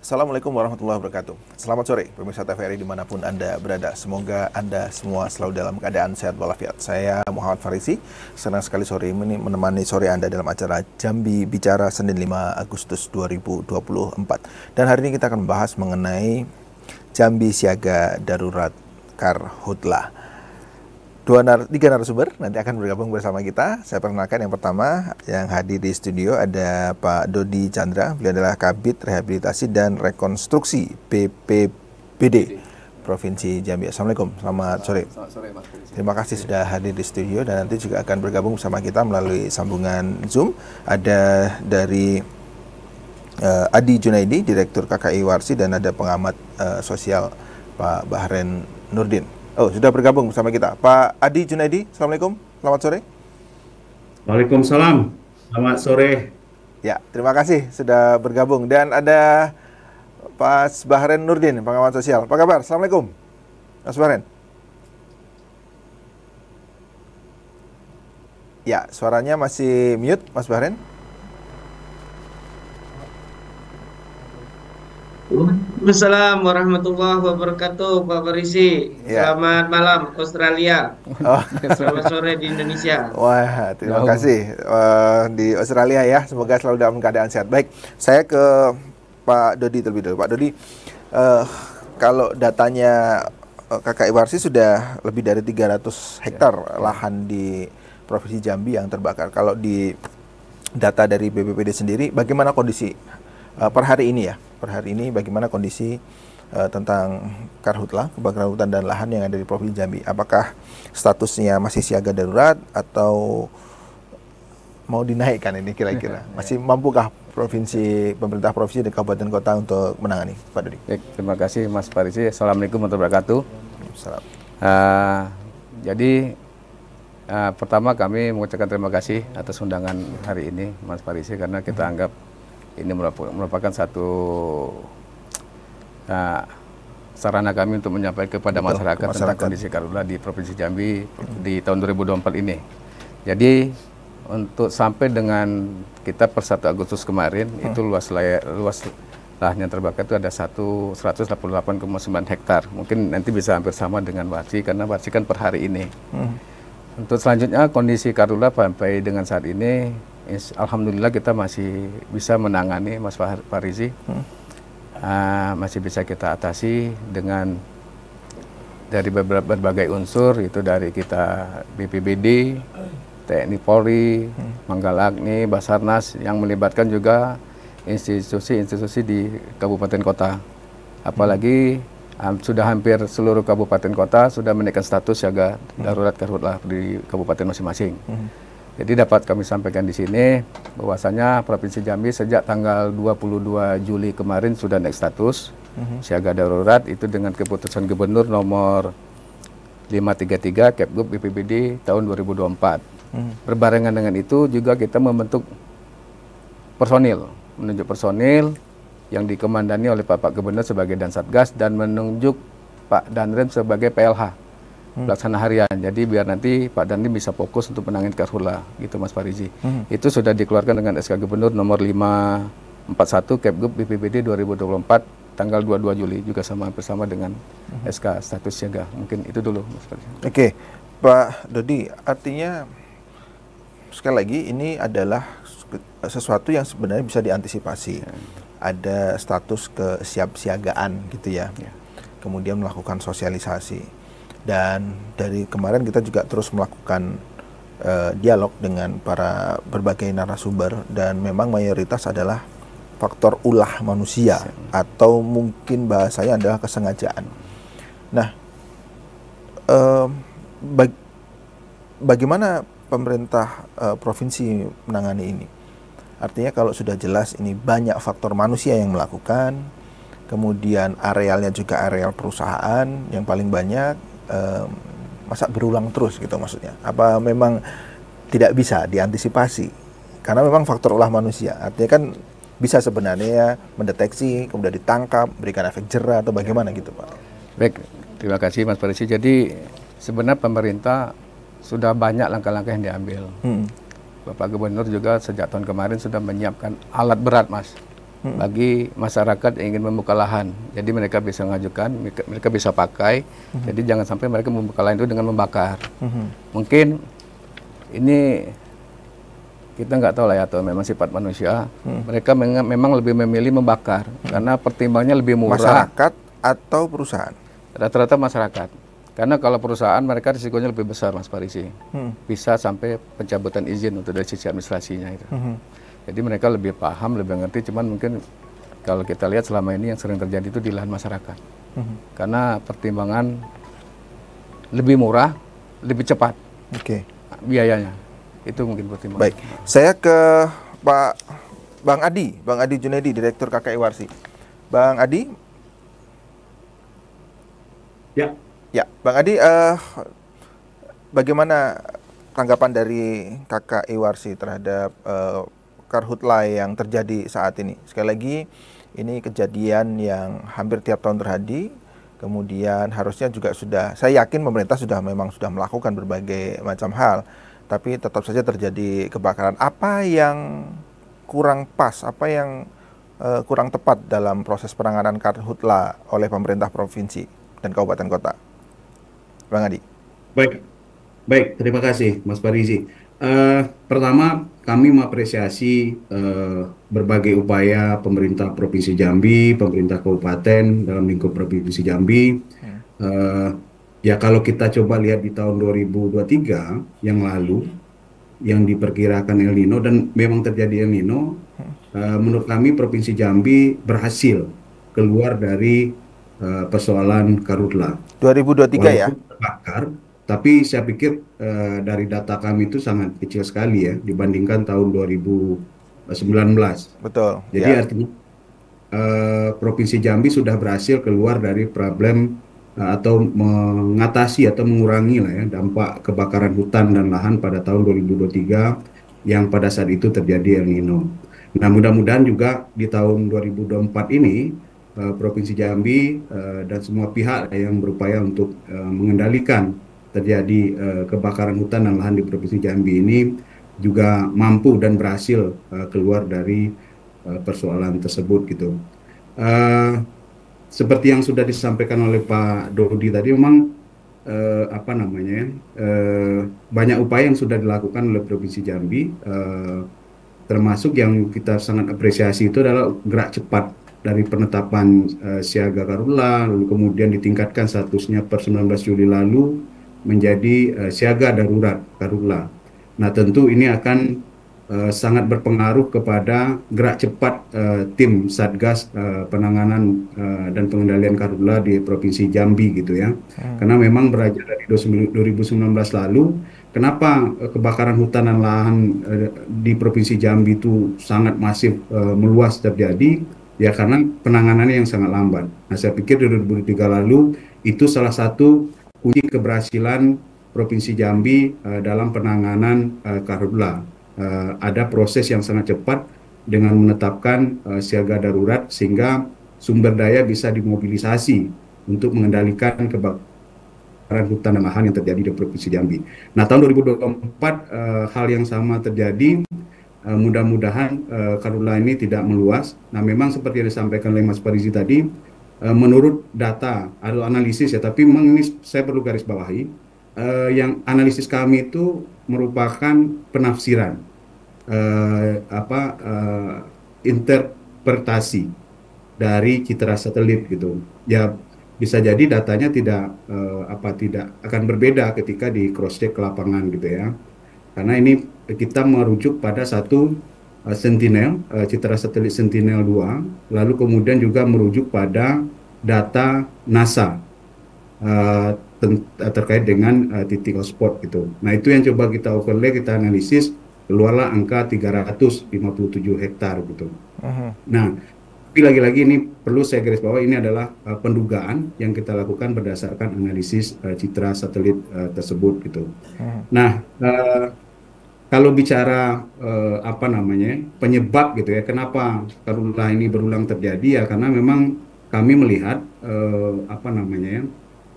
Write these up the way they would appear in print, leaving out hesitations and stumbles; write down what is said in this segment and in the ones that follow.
Assalamualaikum warahmatullahi wabarakatuh. Selamat sore pemirsa TVRI dimanapun Anda berada. Semoga Anda semua selalu dalam keadaan sehat walafiat. Saya Muhammad Farisi, senang sekali sore ini menemani sore Anda dalam acara Jambi Bicara Senin 5 Agustus 2024. Dan hari ini kita akan membahas mengenai Jambi Siaga Darurat Karhutlah. Tiga narasumber nanti akan bergabung bersama kita. Saya perkenalkan yang pertama yang hadir di studio ada Pak Dodi Chandra. Beliau adalah Kabid Rehabilitasi dan Rekonstruksi BPBD Provinsi Jambi. Assalamualaikum, selamat sore. Selamat sore, Mas. Terima kasih sudah hadir di studio dan nanti juga akan bergabung bersama kita melalui sambungan Zoom. Ada dari Adi Junaidi, Direktur KKI Warsi, dan ada pengamat sosial Pak Bahren Nurdin. Oh, sudah bergabung bersama kita. Pak Adi Junaidi, Assalamualaikum, selamat sore. Waalaikumsalam, selamat sore. Ya, terima kasih sudah bergabung. Dan ada Pak Bahren Nurdin, pengamat sosial. Apa kabar? Assalamualaikum, Mas Bahren. Ya, suaranya masih mute, Mas Bahren. Waalaikumsalam warahmatullahi wabarakatuh, Pak Farisi. Ya. Selamat malam Australia. Oh. Selamat sore di Indonesia. Wah, terima kasih di Australia ya. Semoga selalu dalam keadaan sehat. Baik, saya ke Pak Dodi terlebih dahulu. Pak Dodi, kalau datanya KKI Warsi sudah lebih dari 300 hektar lahan di Provinsi Jambi yang terbakar. Kalau di data dari BPBD sendiri, bagaimana kondisi per hari ini ya? Per hari ini bagaimana kondisi tentang karhutlah, kebakaran hutan dan lahan yang ada di Provinsi Jambi? Apakah statusnya masih siaga darurat atau mau dinaikkan ini kira-kira? Masih mampukah pemerintah provinsi dan kabupaten kota untuk menangani, Pak Dodi? Baik, terima kasih Mas Farisi. Assalamualaikum warahmatullahi wabarakatuh. Salam. Jadi pertama kami mengucapkan terima kasih atas undangan hari ini Mas Farisi, karena kita anggap ini merupakan satu sarana kami untuk menyampaikan kepada masyarakat tentang kondisi karhutlah di Provinsi Jambi di tahun 2024 ini. Jadi untuk sampai dengan kita per 1 Agustus kemarin itu luas lahan yang terbakar itu ada 188,9 hektar. Mungkin nanti bisa hampir sama dengan Warsi karena Warsi kan per hari ini. Untuk selanjutnya kondisi karhutlah sampai dengan saat ini alhamdulillah kita masih bisa menangani, Mas Farisi. Masih bisa kita atasi dengan dari berbagai unsur, itu dari kita BPBD, TNI Polri, Manggala Agni, Basarnas, yang melibatkan juga institusi-institusi di kabupaten kota. Apalagi sudah hampir seluruh kabupaten kota sudah menaikkan status siaga darurat karhutlah di kabupaten masing-masing. Jadi dapat kami sampaikan di sini bahwasanya Provinsi Jambi sejak tanggal 22 Juli kemarin sudah naik status siaga darurat, itu dengan keputusan Gubernur nomor 533 Kepgub BPBD tahun 2024. Berbarengan dengan itu juga kita membentuk menunjuk personil yang dikomandani oleh Pak Gubernur sebagai Dansatgas dan menunjuk Pak Danrem sebagai PLH. Pelaksana harian, jadi biar nanti Pak Dandim bisa fokus untuk menangani karhutlah, gitu Mas Farisi. Itu sudah dikeluarkan dengan SK Gubernur nomor 541 Kepgub BPBD 2024 tanggal 22 Juli juga bersama dengan SK status siaga. Mungkin itu dulu Mas Farisi. Oke, Pak Dodi, artinya sekali lagi ini adalah sesuatu yang sebenarnya bisa diantisipasi. Ada status kesiapsiagaan gitu ya. Kemudian melakukan sosialisasi. Dan dari kemarin kita juga terus melakukan dialog dengan para berbagai narasumber, dan memang mayoritas adalah faktor ulah manusia atau mungkin bahasanya adalah kesengajaan. Nah, bagaimana pemerintah provinsi menangani ini? Artinya kalau sudah jelas ini banyak faktor manusia yang melakukan, kemudian arealnya juga areal perusahaan yang paling banyak, masa berulang terus gitu maksudnya? Apa memang tidak bisa diantisipasi? Karena memang faktor ulah manusia. Artinya kan bisa sebenarnya mendeteksi, kemudian ditangkap, berikan efek jera atau bagaimana gitu Pak? Baik, terima kasih Mas Farisi. Jadi sebenarnya pemerintah sudah banyak langkah-langkah yang diambil. Bapak Gubernur juga sejak tahun kemarin sudah menyiapkan alat berat Mas. bagi masyarakat yang ingin membuka lahan. Jadi mereka bisa mengajukan, mereka bisa pakai. Jadi jangan sampai mereka membuka lahan itu dengan membakar. Mungkin ini kita nggak tahu lah ya, atau memang sifat manusia. Mereka memang lebih memilih membakar karena pertimbangannya lebih murah. Masyarakat atau perusahaan? Rata-rata masyarakat. Karena kalau perusahaan mereka risikonya lebih besar, Mas Parisi. Bisa sampai pencabutan izin untuk dari sisi administrasinya itu. Jadi mereka lebih paham, lebih ngerti. Cuman mungkin kalau kita lihat selama ini yang sering terjadi itu di lahan masyarakat. Karena pertimbangan lebih murah, lebih cepat biayanya. Itu mungkin pertimbangan. Baik, saya ke Bang Adi Junedi, Direktur KKI Warsi. Bang Adi? Ya, Bang Adi, bagaimana tanggapan dari KKI Warsi terhadap karhutla yang terjadi saat ini? Sekali lagi, ini kejadian yang hampir tiap tahun terjadi. Kemudian harusnya juga saya yakin pemerintah memang sudah melakukan berbagai macam hal, tapi tetap saja terjadi kebakaran. Apa yang kurang pas, apa yang kurang tepat dalam proses penanganan karhutla oleh pemerintah provinsi dan kabupaten kota? Bang Adi. Baik, terima kasih Mas Parisi. Pertama, kami mengapresiasi berbagai upaya pemerintah Provinsi Jambi, pemerintah kabupaten dalam lingkup Provinsi Jambi. Ya kalau kita coba lihat di tahun 2023 yang lalu, yang diperkirakan El Nino dan memang terjadi El Nino, menurut kami Provinsi Jambi berhasil keluar dari persoalan karhutla. 2023 ya? Terbakar, tapi saya pikir dari data kami itu sangat kecil sekali ya dibandingkan tahun 2019. Betul. Jadi artinya Provinsi Jambi sudah berhasil keluar dari problem atau mengatasi atau mengurangi lah ya dampak kebakaran hutan dan lahan pada tahun 2023 yang pada saat itu terjadi El Nino. Nah, mudah-mudahan juga di tahun 2024 ini Provinsi Jambi dan semua pihak yang berupaya untuk mengendalikan terjadi kebakaran hutan dan lahan di Provinsi Jambi ini juga mampu dan berhasil keluar dari persoalan tersebut gitu. Seperti yang sudah disampaikan oleh Pak Dodi tadi, memang banyak upaya yang sudah dilakukan oleh Provinsi Jambi, termasuk yang kita sangat apresiasi itu adalah gerak cepat dari penetapan siaga karhutla, lalu kemudian ditingkatkan statusnya per 19 Juli lalu menjadi siaga darurat karhutla. Nah, tentu ini akan sangat berpengaruh kepada gerak cepat tim Satgas penanganan dan pengendalian karhutla di Provinsi Jambi gitu ya. Karena memang berawal dari 2019 lalu, kenapa kebakaran hutan dan lahan di Provinsi Jambi itu sangat masif meluas terjadi? Ya karena penanganannya yang sangat lambat. Nah, saya pikir di 2023 lalu itu salah satu kunci keberhasilan Provinsi Jambi dalam penanganan karhutla. Ada proses yang sangat cepat dengan menetapkan siaga darurat sehingga sumber daya bisa dimobilisasi untuk mengendalikan kebakaran hutan dan lahan yang terjadi di Provinsi Jambi. Nah, tahun 2024 hal yang sama terjadi. Mudah-mudahan karhutla ini tidak meluas. Nah, memang seperti yang disampaikan oleh Mas Parisi tadi, menurut data atau analisis ya, tapi memang ini saya perlu garis bawahi, yang analisis kami itu merupakan penafsiran, interpretasi dari citra satelit gitu. Ya bisa jadi datanya tidak akan berbeda ketika di cross check ke lapangan gitu ya. Karena ini kita merujuk pada satu Sentinel, citra satelit Sentinel-2, lalu kemudian juga merujuk pada data NASA terkait dengan titik hotspot gitu. Nah, itu yang coba kita overlay, kita analisis, keluarlah angka 357 hektar gitu. Nah, tapi lagi-lagi ini perlu saya garis bawah, ini adalah pendugaan yang kita lakukan berdasarkan analisis citra satelit tersebut gitu. Nah, kalau bicara penyebab gitu ya, kenapa karhutla ini berulang terjadi ya, karena memang kami melihat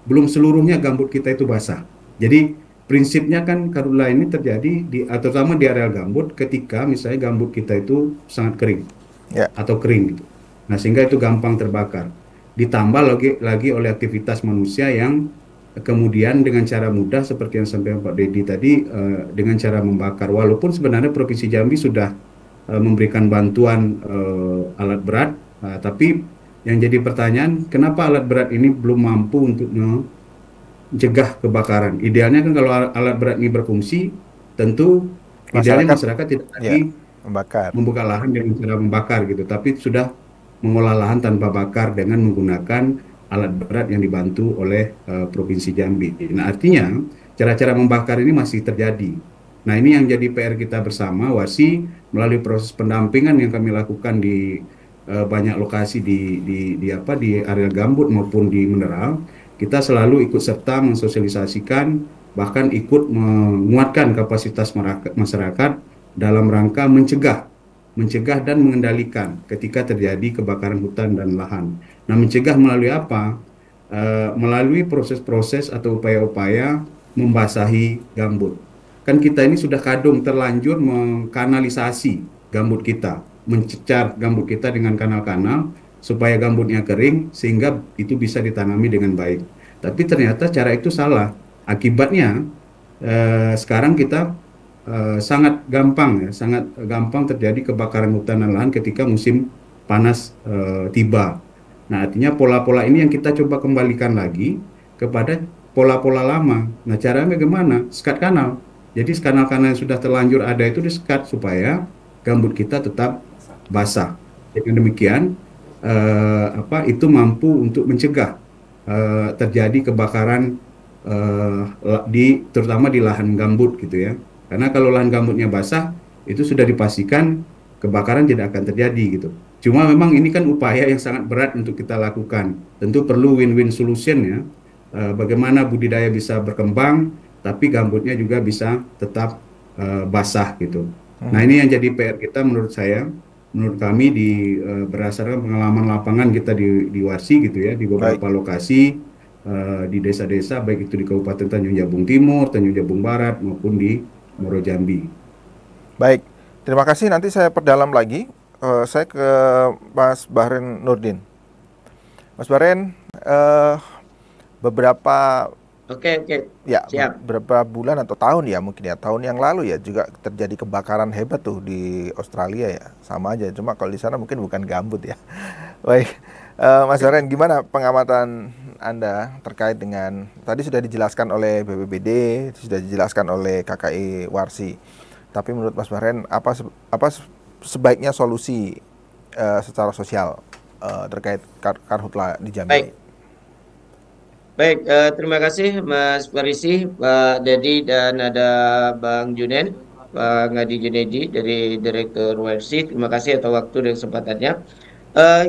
belum seluruhnya gambut kita itu basah. Jadi prinsipnya kan karhutla ini terjadi terutama di areal gambut ketika misalnya gambut kita itu sangat kering. Ya. atau kering gitu. Nah, sehingga itu gampang terbakar. Ditambah lagi oleh aktivitas manusia yang kemudian dengan cara mudah seperti yang sampaikan Pak Dedi tadi, dengan cara membakar. Walaupun sebenarnya Provinsi Jambi sudah memberikan bantuan alat berat, tapi yang jadi pertanyaan, kenapa alat berat ini belum mampu untuk mencegah kebakaran? Idealnya kan kalau alat berat ini berfungsi, tentu idealnya masyarakat tidak lagi membakar, membuka lahan dengan cara membakar gitu, tapi sudah mengolah lahan tanpa bakar dengan menggunakan alat berat yang dibantu oleh Provinsi Jambi. Nah, artinya cara-cara membakar ini masih terjadi. Nah, ini yang jadi PR kita bersama WASI melalui proses pendampingan yang kami lakukan di banyak lokasi di area gambut maupun di mineral. Kita selalu ikut serta mensosialisasikan, bahkan ikut menguatkan kapasitas masyarakat dalam rangka mencegah dan mengendalikan ketika terjadi kebakaran hutan dan lahan. Nah, mencegah melalui apa? Melalui proses-proses atau upaya-upaya membasahi gambut. Kan kita ini sudah kadung terlanjur mengkanalisasi gambut kita, mencecar gambut kita dengan kanal-kanal supaya gambutnya kering sehingga itu bisa ditanami dengan baik. Tapi ternyata cara itu salah. Akibatnya sekarang kita sangat gampang terjadi kebakaran hutan dan lahan ketika musim panas tiba. Nah, artinya pola-pola ini yang kita coba kembalikan lagi kepada pola-pola lama. Nah, caranya bagaimana? Sekat kanal. Jadi kanal-kanal yang sudah terlanjur ada itu disekat supaya gambut kita tetap basah. Dengan demikian, itu mampu untuk mencegah terjadi kebakaran terutama di lahan gambut gitu ya. Karena kalau lahan gambutnya basah, itu sudah dipastikan kebakaran tidak akan terjadi gitu. Cuma memang ini kan upaya yang sangat berat untuk kita lakukan. Tentu perlu win-win solution ya. Bagaimana budidaya bisa berkembang, tapi gambutnya juga bisa tetap basah gitu. Nah, ini yang jadi PR kita menurut kami berdasarkan pengalaman lapangan kita di WASI gitu ya, di beberapa lokasi di desa-desa, baik itu di Kabupaten Tanjung Jabung Timur, Tanjung Jabung Barat maupun di Muaro Jambi. Baik, terima kasih. Nanti saya perdalam lagi. Saya ke Mas Bahren Nurdin. Mas Bahren, beberapa ya siap. Beberapa bulan atau tahun ya mungkin ya, tahun yang lalu ya juga terjadi kebakaran hebat tuh di Australia ya, sama aja. Cuma kalau di sana mungkin bukan gambut ya. Baik, Mas Bahren, gimana pengamatan Anda terkait dengan tadi sudah dijelaskan oleh BPBD, sudah dijelaskan oleh KKI Warsi. Tapi menurut Mas Bahren apa sebaiknya solusi secara sosial terkait karhutla di Jambi? Baik, terima kasih Mas Parisi, Pak Dedi, dan ada Bang Junen, Pak Ngadi Junedi dari Direktur WRC. Terima kasih atas waktu dan kesempatannya.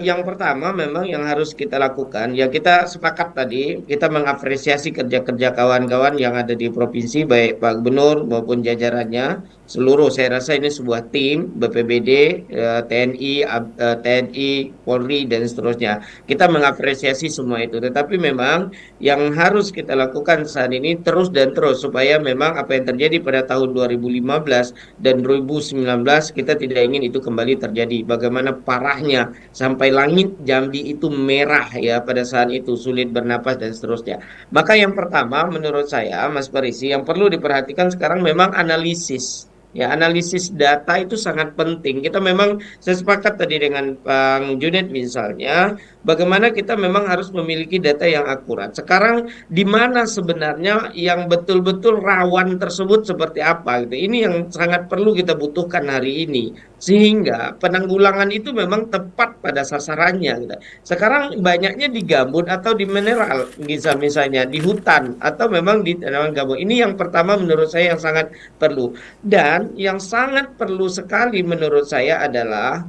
Yang pertama memang yang harus kita lakukan, ya kita sepakat tadi, kita mengapresiasi kerja-kerja kawan-kawan yang ada di provinsi, baik Pak Gubernur maupun jajarannya, seluruh. Saya rasa ini sebuah tim, BPBD, TNI, Polri, dan seterusnya. Kita mengapresiasi semua itu, tetapi memang yang harus kita lakukan saat ini terus dan terus, supaya memang apa yang terjadi pada tahun 2015 dan 2019, kita tidak ingin itu kembali terjadi. Bagaimana parahnya sampai langit Jambi itu merah ya pada saat itu, sulit bernapas dan seterusnya. Maka yang pertama menurut saya Mas Parisi, yang perlu diperhatikan sekarang memang analisis. Ya, analisis data itu sangat penting. Kita memang sepakat tadi dengan Bang Junet misalnya, bagaimana kita memang harus memiliki data yang akurat. Sekarang di mana sebenarnya yang betul-betul rawan tersebut seperti apa gitu. Ini yang sangat perlu kita butuhkan hari ini. Sehingga penanggulangan itu memang tepat pada sasarannya gitu. Sekarang banyaknya di gambut atau di mineral, misalnya di hutan atau memang di tanaman gambut. Ini yang pertama menurut saya yang sangat perlu. Dan yang sangat perlu sekali menurut saya adalah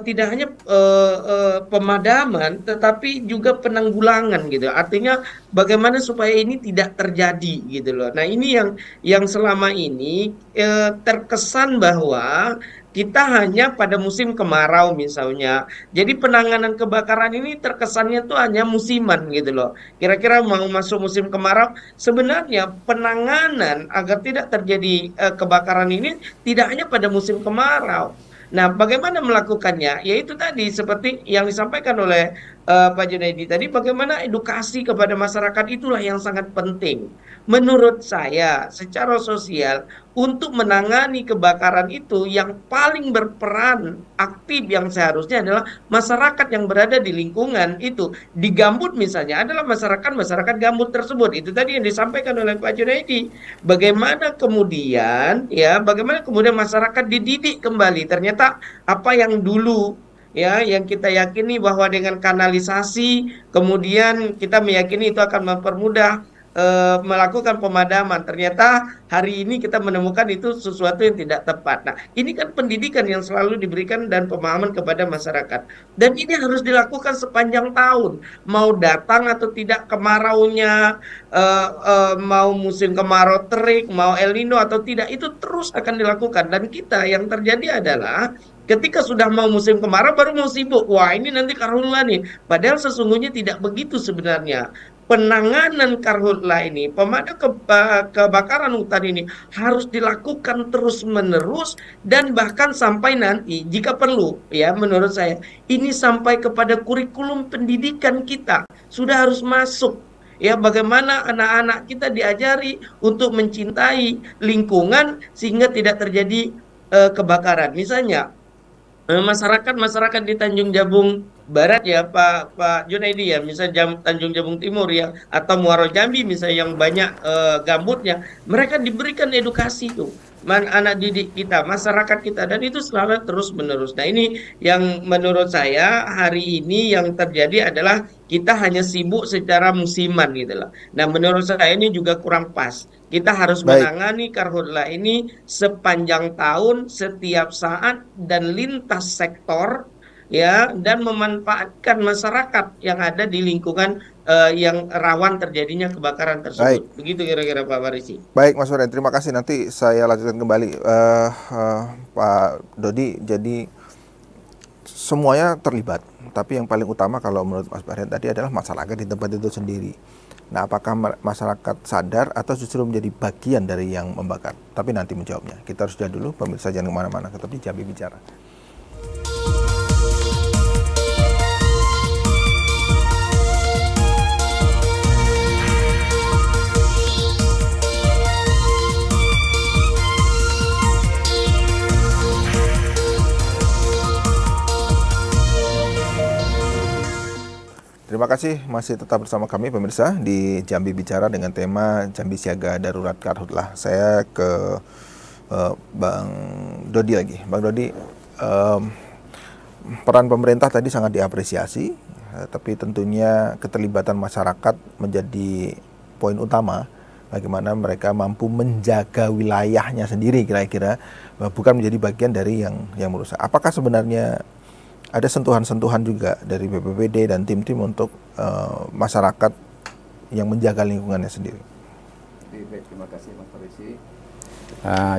tidak hanya pemadaman, tetapi juga penanggulangan gitu. Artinya bagaimana supaya ini tidak terjadi gitu loh. Nah, ini yang selama ini terkesan bahwa kita hanya pada musim kemarau misalnya. Jadi penanganan kebakaran ini terkesannya tuh hanya musiman gitu loh. Kira-kira mau masuk musim kemarau, sebenarnya penanganan agar tidak terjadi kebakaran ini tidak hanya pada musim kemarau. Nah, bagaimana melakukannya? Yaitu tadi seperti yang disampaikan oleh Pak Junaidi tadi, bagaimana edukasi kepada masyarakat itulah yang sangat penting. Menurut saya, secara sosial, untuk menangani kebakaran itu yang paling berperan aktif yang seharusnya adalah masyarakat yang berada di lingkungan itu. Di Gambut misalnya adalah masyarakat gambut tersebut. Itu tadi yang disampaikan oleh Pak Junaidi. Bagaimana kemudian masyarakat dididik kembali. Ternyata apa yang dulu ya yang kita yakini bahwa dengan kanalisasi kemudian kita meyakini itu akan mempermudah melakukan pemadaman. Ternyata hari ini kita menemukan itu sesuatu yang tidak tepat. Nah, ini kan pendidikan yang selalu diberikan dan pemahaman kepada masyarakat. Dan ini harus dilakukan sepanjang tahun. Mau datang atau tidak kemaraunya, mau musim kemarau terik, mau El Nino atau tidak, itu terus akan dilakukan. Dan kita yang terjadi adalah ketika sudah mau musim kemarau baru mau sibuk. Wah, ini nanti karhutlah nih. Padahal sesungguhnya tidak begitu sebenarnya. Penanganan karhutlah ini, kebakaran hutan ini harus dilakukan terus-menerus dan bahkan sampai nanti jika perlu ya menurut saya ini sampai kepada kurikulum pendidikan kita sudah harus masuk. Ya, bagaimana anak-anak kita diajari untuk mencintai lingkungan sehingga tidak terjadi kebakaran. Misalnya masyarakat di Tanjung Jabung Barat ya Pak Junaidi ya, misalnya Tanjung Jabung Timur ya, atau Muaro Jambi misalnya yang banyak gambutnya, mereka diberikan edukasi tuh, anak didik kita, masyarakat kita, dan itu selalu terus menerus. Nah, ini yang menurut saya hari ini yang terjadi adalah kita hanya sibuk secara musiman gitu loh. Nah, menurut saya ini juga kurang pas. Kita harus menangani karhutlah ini sepanjang tahun, setiap saat dan lintas sektor ya, dan memanfaatkan masyarakat yang ada di lingkungan yang rawan terjadinya kebakaran tersebut. Begitu kira-kira Pak Farisi. Baik Mas Farhan, terima kasih. Nanti saya lanjutkan kembali Pak Dodi. Jadi semuanya terlibat, tapi yang paling utama kalau menurut Mas Farhan tadi adalah masyarakat di tempat itu sendiri. Nah, apakah masyarakat sadar atau justru menjadi bagian dari yang membakar? Tapi nanti menjawabnya. Kita harus jeda dulu, pemirsa jangan kemana-mana, tetap di Jambi Bicara. Terima kasih masih tetap bersama kami pemirsa di Jambi Bicara dengan tema Jambi Siaga Darurat Karhutlah. Saya ke Bang Dodi lagi. Bang Dodi, peran pemerintah tadi sangat diapresiasi, tapi tentunya keterlibatan masyarakat menjadi poin utama bagaimana mereka mampu menjaga wilayahnya sendiri kira-kira, bukan menjadi bagian dari yang merusak. Apakah sebenarnya ada sentuhan-sentuhan juga dari BPBD dan tim-tim untuk masyarakat yang menjaga lingkungannya sendiri? Baik, terima kasih Mas Farisi.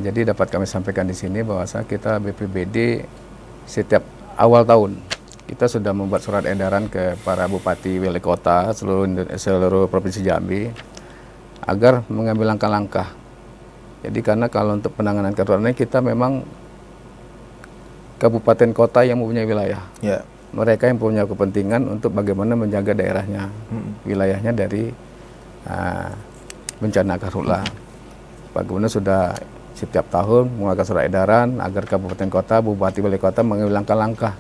Jadi dapat kami sampaikan di sini bahwa kita BPBD setiap awal tahun kita sudah membuat surat edaran ke para bupati, wali kota seluruh provinsi Jambi agar mengambil langkah-langkah. Jadi karena kalau untuk penanganan karhutlah kita memang kabupaten kota yang mempunyai wilayah, mereka yang punya kepentingan untuk bagaimana menjaga daerahnya, wilayahnya dari bencana karhutlah. Pak Gubernur sudah setiap tahun mengeluarkan surat edaran agar kabupaten kota, bupati, wali kota mengambil langkah-langkah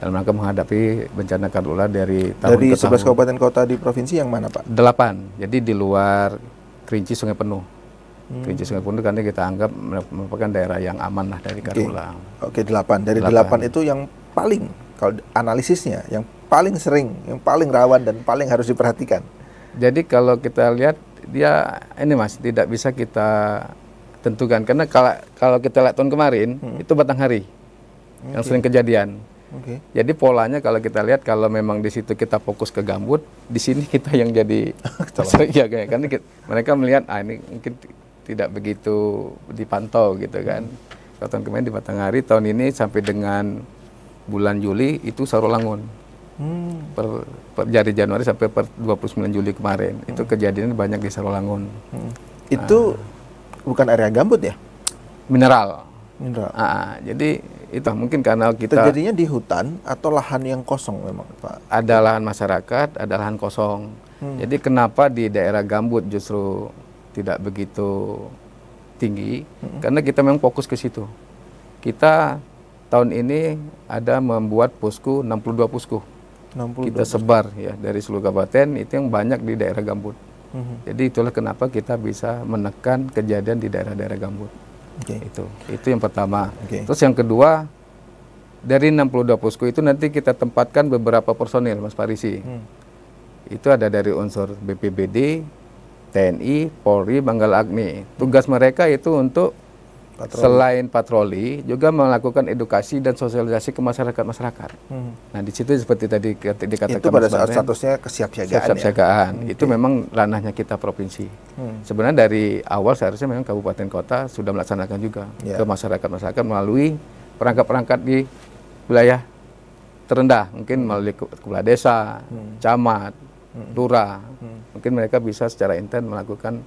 dalam rangka menghadapi bencana karhutlah dari tahun ke tahun. Dari 11 kabupaten kota di provinsi yang mana Pak? 8, jadi di luar Kerinci Sungai Penuh. Kerinci Sungai Penuh karena kita anggap merupakan daerah yang aman lah dari karhutlah. Oke, 8. Dari 8 itu yang paling, kalau analisisnya, yang paling sering, yang paling rawan dan paling harus diperhatikan. Jadi kalau kita lihat dia ini Mas, tidak bisa kita tentukan karena kalau kita lihat tahun kemarin itu Batanghari yang sering kejadian. Jadi polanya kalau kita lihat kalau memang di situ kita fokus ke gambut, di sini kita yang jadi ya karena mereka melihat ini mungkin tidak begitu dipantau gitu kan. Tahun kemarin di Batanghari, tahun ini sampai dengan bulan Juli itu Sarolangun. Per dari Januari sampai per 29 Juli kemarin itu kejadian banyak di Sarolangun. Itu bukan area gambut ya? Mineral. Mineral. Jadi Itu mungkin karena kita Terjadinya di hutan atau lahan yang kosong memang, Pak? ada lahan masyarakat, ada lahan kosong. Jadi kenapa di daerah gambut justru tidak begitu tinggi? Karena kita memang fokus ke situ. Kita tahun ini ada membuat posko 62 posko. 62 Kita sebar ya dari seluruh kabupaten, itu yang banyak di daerah gambut. Jadi itulah kenapa kita bisa menekan kejadian di daerah-daerah gambut. Oke. Itu yang pertama. Oke. Terus yang kedua, dari 62 posko itu nanti kita tempatkan beberapa personil, Mas Parisi. Itu ada dari unsur BPBD, TNI, Polri, Manggala Agni. Tugas mereka itu untuk selain patroli juga melakukan edukasi dan sosialisasi ke masyarakat. Nah, di situ seperti tadi dikatakan Itu pada Mas saat Barren, statusnya kesiapsiagaan. kesiapsiagaan. Itu memang ranahnya kita provinsi. Sebenarnya dari awal seharusnya memang kabupaten kota sudah melaksanakan juga ke masyarakat melalui perangkat-perangkat di wilayah terendah, mungkin melalui kepala desa, camat, lurah. Mungkin mereka bisa secara intens melakukan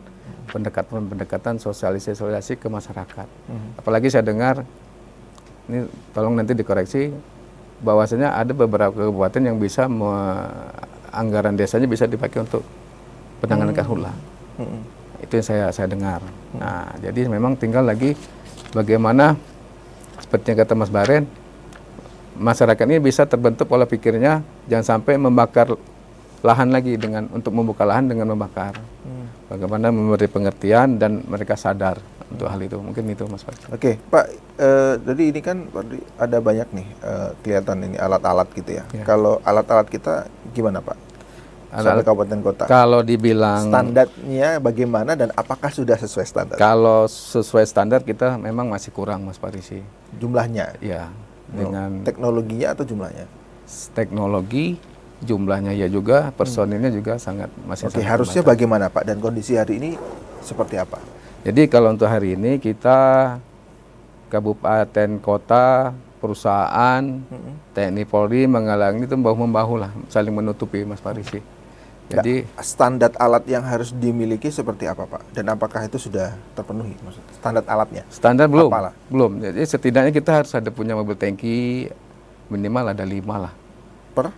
pendekatan sosialisasi ke masyarakat. Apalagi saya dengar, ini tolong nanti dikoreksi, bahwasanya ada beberapa kabupaten yang bisa anggaran desanya bisa dipakai untuk penanganan karhutla. Itu yang saya dengar. Nah, jadi memang tinggal lagi bagaimana seperti yang kata Mas Barren, masyarakat ini bisa terbentuk pola pikirnya jangan sampai membakar lahan lagi untuk membuka lahan dengan membakar. Bagaimana memberi pengertian dan mereka sadar untuk hal itu. Mungkin itu Mas Pak. Oke, Pak. Jadi ini kan ada banyak nih kelihatan ini alat-alat gitu ya. Kalau alat-alat kita gimana, Pak? Sampai kabupaten kota. Kalau dibilang standarnya bagaimana dan apakah sudah sesuai standar? Kalau sesuai standar kita memang masih kurang, Mas Parisi. Jumlahnya? Ya. Dengan teknologinya atau jumlahnya? Teknologi, jumlahnya ya juga, personilnya juga masih Oke, sangat harusnya terbatas. bagaimana, Pak? Dan kondisi hari ini seperti apa? Jadi kalau untuk hari ini kita kabupaten, kota, perusahaan, TNI, Polri, Manggala Agni itu bahu-membahu lah, saling menutupi, Mas Parisi. Jadi standar alat yang harus dimiliki seperti apa, Pak? Dan apakah itu sudah terpenuhi? Maksud standar alatnya? Standar belum, Apalah? belum. Jadi setidaknya kita harus ada punya mobil tangki, minimal ada 5 lah. Per?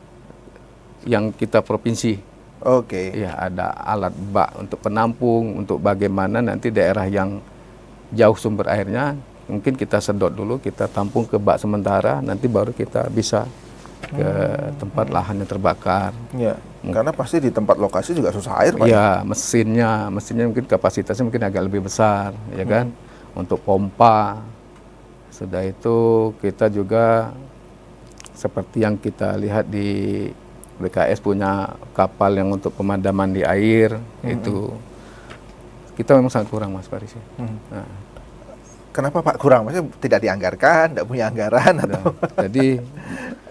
Yang kita provinsi. Oke. Ya, ada alat bak untuk penampung, untuk bagaimana nanti daerah yang jauh sumber airnya, mungkin kita sedot dulu, kita tampung ke bak sementara, nanti baru kita bisa ke tempat lahan yang terbakar. Ya, karena pasti di tempat lokasi juga susah air, Pak. Ya, mesinnya mungkin kapasitasnya mungkin agak lebih besar, ya kan? Untuk pompa. Sudah itu kita juga seperti yang kita lihat di BKS punya kapal yang untuk pemadaman di air, itu kita memang sangat kurang, Mas Parisi. Nah. Kenapa, Pak, kurang? Maksudnya tidak dianggarkan, tidak punya anggaran atau? Jadi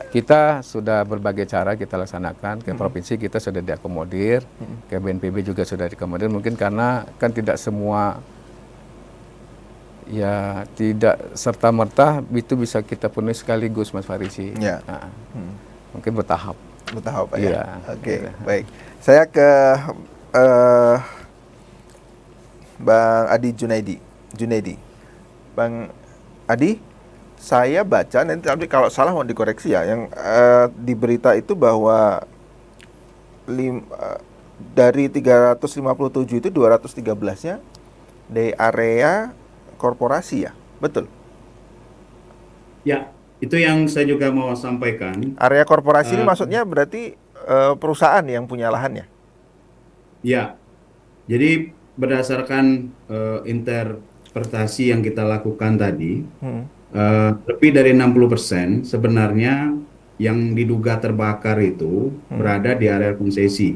kita sudah berbagai cara kita laksanakan, ke provinsi kita sudah diakomodir, ke BNPB juga sudah diakomodir, mungkin karena kan tidak semua, ya tidak serta-merta itu bisa kita penuhi sekaligus, Mas Parisi. Ya. Nah, mungkin bertahap. Bertahap, Pak, ya? Iya. Oke, baik. Saya ke Bang Adi Junaidi. Bang Adi, saya baca, nanti tapi kalau salah mau dikoreksi ya, yang di berita itu bahwa dari 357 itu 213-nya di area korporasi ya, betul? Ya, itu yang saya juga mau sampaikan. Area korporasi ini maksudnya berarti perusahaan yang punya lahannya? Ya, jadi berdasarkan interpretasi yang kita lakukan tadi, lebih dari 60% sebenarnya yang diduga terbakar itu berada di area konsesi.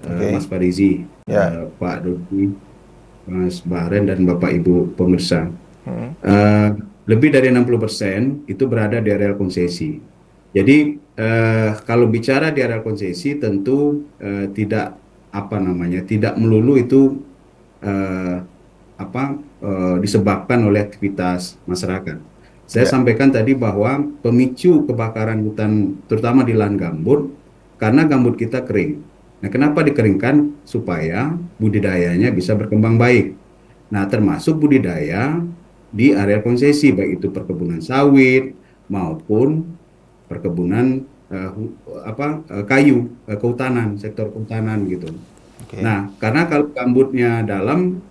Mas Farizi, Pak Dodi, Mas Barren, dan Bapak Ibu pemirsa. Lebih dari 60% itu berada di area konsesi. Jadi kalau bicara di area konsesi tentu tidak melulu itu disebabkan oleh aktivitas masyarakat. Saya sampaikan tadi bahwa pemicu kebakaran hutan terutama di lahan gambut karena gambut kita kering. Nah, kenapa dikeringkan? Supaya budidayanya bisa berkembang baik. Nah, termasuk budidaya di area konsesi, baik itu perkebunan sawit maupun perkebunan kayu, kehutanan, sektor kehutanan gitu. Oke. Nah, karena kalau gambutnya dalam,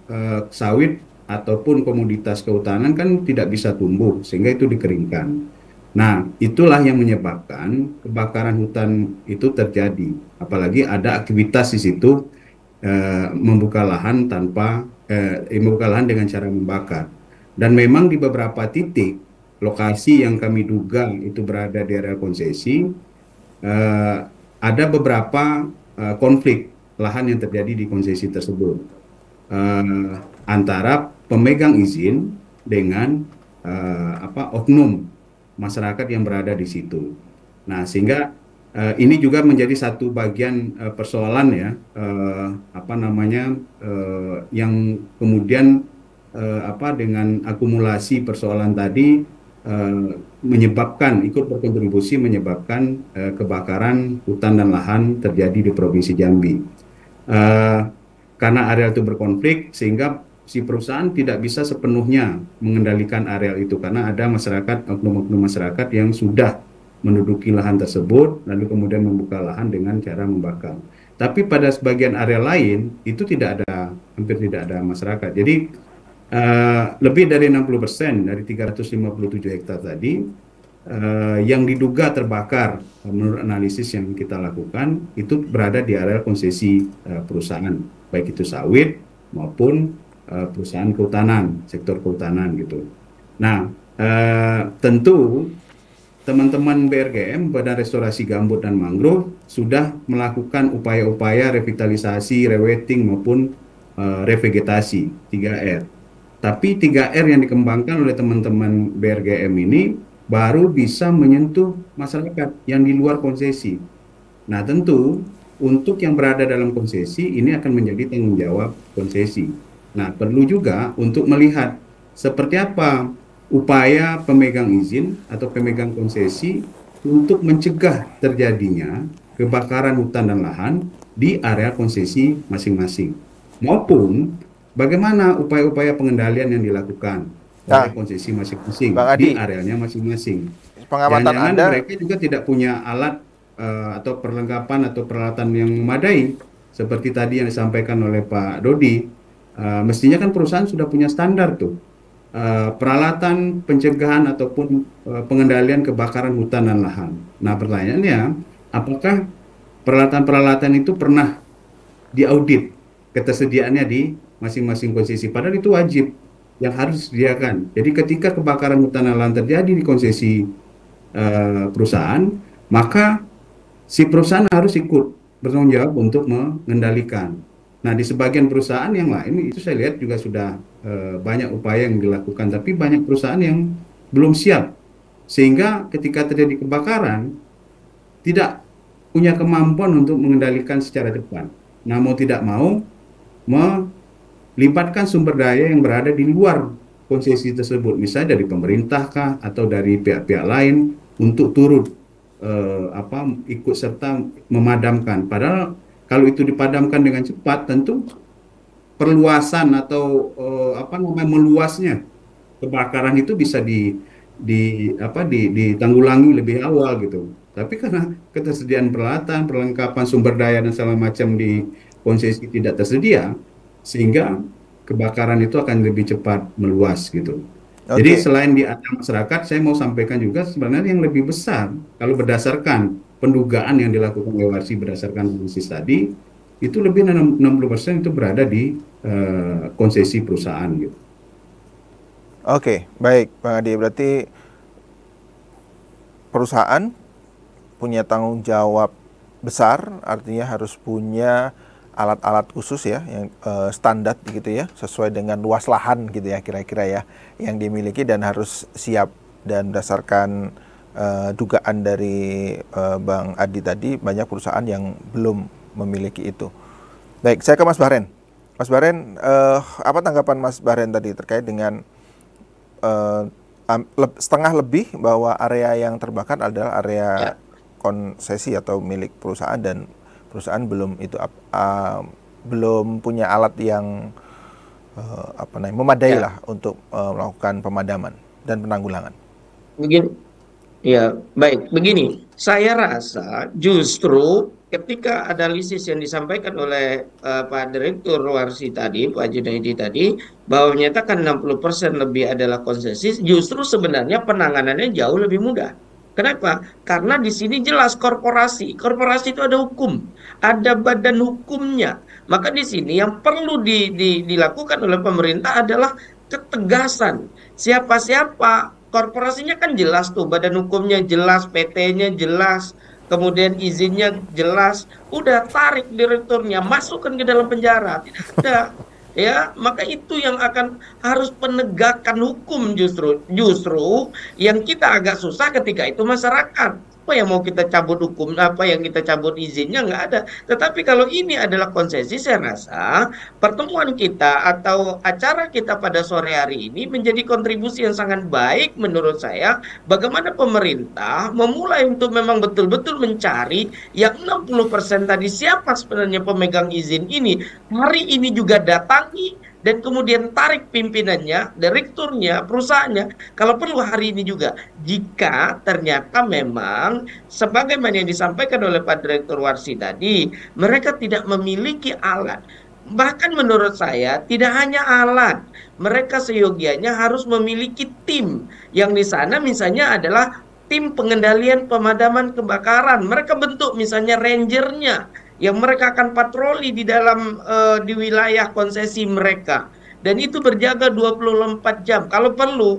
sawit ataupun komoditas kehutanan kan tidak bisa tumbuh, sehingga itu dikeringkan. Nah, itulah yang menyebabkan kebakaran hutan itu terjadi. Apalagi ada aktivitas di situ, membuka lahan dengan cara membakar. Dan memang di beberapa titik lokasi yang kami duga itu berada di area konsesi, eh, ada beberapa konflik lahan yang terjadi di konsesi tersebut, eh, antara pemegang izin dengan oknum masyarakat yang berada di situ. Nah, sehingga ini juga menjadi satu bagian persoalan ya, yang kemudian dengan akumulasi persoalan tadi, ikut berkontribusi menyebabkan kebakaran hutan dan lahan terjadi di Provinsi Jambi. Eh, karena areal itu berkonflik, sehingga si perusahaan tidak bisa sepenuhnya mengendalikan areal itu, karena ada masyarakat, oknum-oknum masyarakat yang sudah menduduki lahan tersebut, lalu kemudian membuka lahan dengan cara membakar. Tapi pada sebagian area lain itu hampir tidak ada masyarakat. Jadi lebih dari 60% dari 357 hektar tadi, yang diduga terbakar, menurut analisis yang kita lakukan, itu berada di area konsesi perusahaan, baik itu sawit maupun perusahaan kehutanan, sektor kehutanan gitu. Nah, tentu teman-teman BRGM, Badan Restorasi Gambut dan Mangrove, sudah melakukan upaya-upaya revitalisasi, rewetting maupun revegetasi 3R. Tapi 3R yang dikembangkan oleh teman-teman BRGM ini baru bisa menyentuh masyarakat yang di luar konsesi. Nah, tentu untuk yang berada dalam konsesi ini akan menjadi tanggung jawab konsesi. Nah, perlu juga untuk melihat seperti apa upaya pemegang izin atau pemegang konsesi untuk mencegah terjadinya kebakaran hutan dan lahan di area konsesi masing-masing, maupun bagaimana upaya-upaya pengendalian yang dilakukan oleh Nah, konsesi masing-masing Bang di Adi, arealnya masing-masing. pengamatan Jangan-jangan Anda, mereka juga tidak punya alat atau perlengkapan atau peralatan yang memadai, seperti tadi yang disampaikan oleh Pak Dodi. Mestinya kan perusahaan sudah punya standar tuh, peralatan pencegahan ataupun pengendalian kebakaran hutan dan lahan. Nah, pertanyaannya, apakah peralatan-peralatan itu pernah diaudit ketersediaannya di masing-masing konsesi? Padahal itu wajib yang harus disediakan. Jadi ketika kebakaran hutan dan lahan terjadi di konsesi perusahaan, maka si perusahaan harus ikut bertanggung jawab untuk mengendalikan. Nah, di sebagian perusahaan yang lain itu saya lihat juga sudah banyak upaya yang dilakukan, tapi banyak perusahaan yang belum siap, sehingga ketika terjadi kebakaran tidak punya kemampuan untuk mengendalikan secara cepat. Nah, mau tidak mau melibatkan sumber daya yang berada di luar konsesi tersebut, misalnya dari pemerintah kah atau dari pihak-pihak lain, untuk turut ikut serta memadamkan. Padahal kalau itu dipadamkan dengan cepat, tentu perluasan atau meluasnya kebakaran itu bisa ditanggulangi lebih awal gitu. Tapi karena ketersediaan peralatan, perlengkapan sumber daya dan segala macam di konsesi tidak tersedia, sehingga kebakaran itu akan lebih cepat meluas gitu. Jadi oke, selain di area masyarakat, saya mau sampaikan juga sebenarnya yang lebih besar, kalau berdasarkan pendugaan yang dilakukan oleh Warsi berdasarkan analisis tadi, itu lebih dari 60% itu berada di konsesi perusahaan gitu. oke, baik, Bang Adi. Berarti perusahaan punya tanggung jawab besar, artinya harus punya alat-alat khusus ya, yang standar gitu ya, sesuai dengan luas lahan gitu ya, kira-kira ya, yang dimiliki, dan harus siap. Dan berdasarkan dugaan dari Bang Adi tadi, banyak perusahaan yang belum memiliki itu. Baik, saya ke Mas Bahren. Mas Bahren, apa tanggapan Mas Bahren tadi terkait dengan setengah lebih bahwa area yang terbakar adalah area konsesi atau milik perusahaan, dan perusahaan belum punya alat yang memadai lah untuk melakukan pemadaman dan penanggulangan. Begini, ya baik. Begini, saya rasa justru ketika analisis yang disampaikan oleh Pak Direktur Warsi tadi, Pak Junaidi tadi, bahwa menyatakan 60% lebih adalah konsesi, justru sebenarnya penanganannya jauh lebih mudah. Kenapa? Karena di sini jelas korporasi. Korporasi itu ada hukum, ada badan hukumnya. Maka di sini yang perlu dilakukan oleh pemerintah adalah ketegasan. Siapa-siapa, korporasinya kan jelas tuh, badan hukumnya jelas, PT-nya jelas, kemudian izinnya jelas. Udah tarik direkturnya, masukkan ke dalam penjara. Tidak ada. Ya, maka itu yang akan harus penegakan hukum justru yang kita agak susah ketika itu masyarakat. Apa yang mau kita cabut hukum, apa yang kita cabut izinnya nggak ada. Tetapi kalau ini adalah konsesi, saya rasa pertemuan kita atau acara kita pada sore hari ini menjadi kontribusi yang sangat baik menurut saya. Bagaimana pemerintah memulai untuk memang betul-betul mencari yang 60% tadi, siapa sebenarnya pemegang izin ini. Hari ini juga datangi dan kemudian tarik pimpinannya, direkturnya, perusahaannya, kalau perlu hari ini juga. Jika ternyata memang sebagaimana yang disampaikan oleh Pak Direktur Warsi tadi, mereka tidak memiliki alat. Bahkan menurut saya tidak hanya alat, mereka seyogianya harus memiliki tim yang di sana misalnya adalah tim pengendalian pemadaman kebakaran. Mereka bentuk misalnya rangernya yang mereka akan patroli di dalam di wilayah konsesi mereka. Dan itu berjaga 24 jam. Kalau perlu,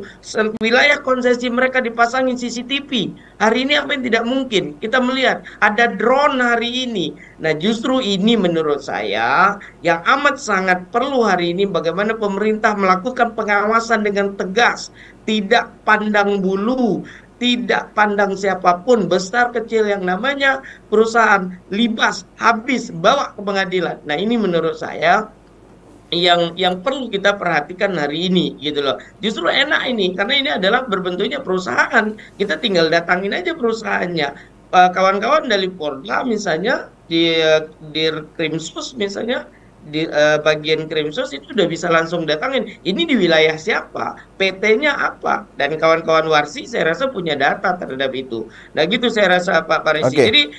wilayah konsesi mereka dipasangin CCTV. Hari ini apa yang tidak mungkin? Kita melihat ada drone hari ini. Nah, justru ini menurut saya yang amat sangat perlu hari ini, bagaimana pemerintah melakukan pengawasan dengan tegas, tidak pandang bulu, tidak pandang siapapun, besar kecil yang namanya perusahaan, libas, habis, bawa ke pengadilan. Nah, ini menurut saya yang perlu kita perhatikan hari ini gitu loh. Justru enak ini karena ini adalah berbentuknya perusahaan. Kita tinggal datangin aja perusahaannya. Kawan-kawan dari Polda misalnya di Krimsus misalnya di bagian Krimsus itu udah bisa langsung datangin. Ini di wilayah siapa? PT-nya apa? Dan kawan-kawan Warsi saya rasa punya data terhadap itu. Nah gitu saya rasa Pak Parisi. Oke. Jadi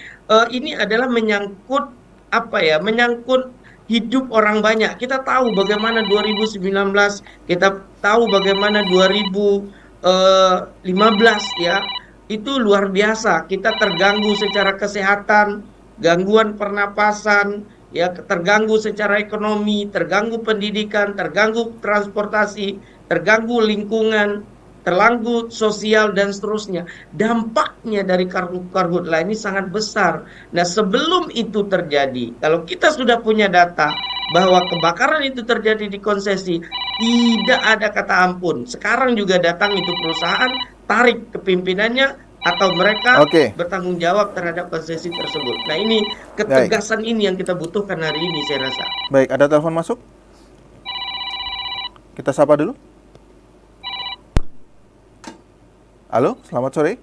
ini adalah menyangkut apa ya? Menyangkut hidup orang banyak. Kita tahu bagaimana 2019, kita tahu bagaimana 2015 ya. Itu luar biasa. Kita terganggu secara kesehatan, gangguan pernapasan, ya terganggu secara ekonomi, terganggu pendidikan, terganggu transportasi, terganggu lingkungan, terganggu sosial dan seterusnya. Dampaknya dari karhutlah ini sangat besar. Nah, sebelum itu terjadi, kalau kita sudah punya data bahwa kebakaran itu terjadi di konsesi, tidak ada kata ampun. Sekarang juga datang itu perusahaan, tarik kepimpinannya atau mereka bertanggung jawab terhadap konsesi tersebut. Nah, ini ketegasan ini yang kita butuhkan hari ini saya rasa. Baik, ada telepon masuk? Kita sapa dulu. Halo, selamat sore.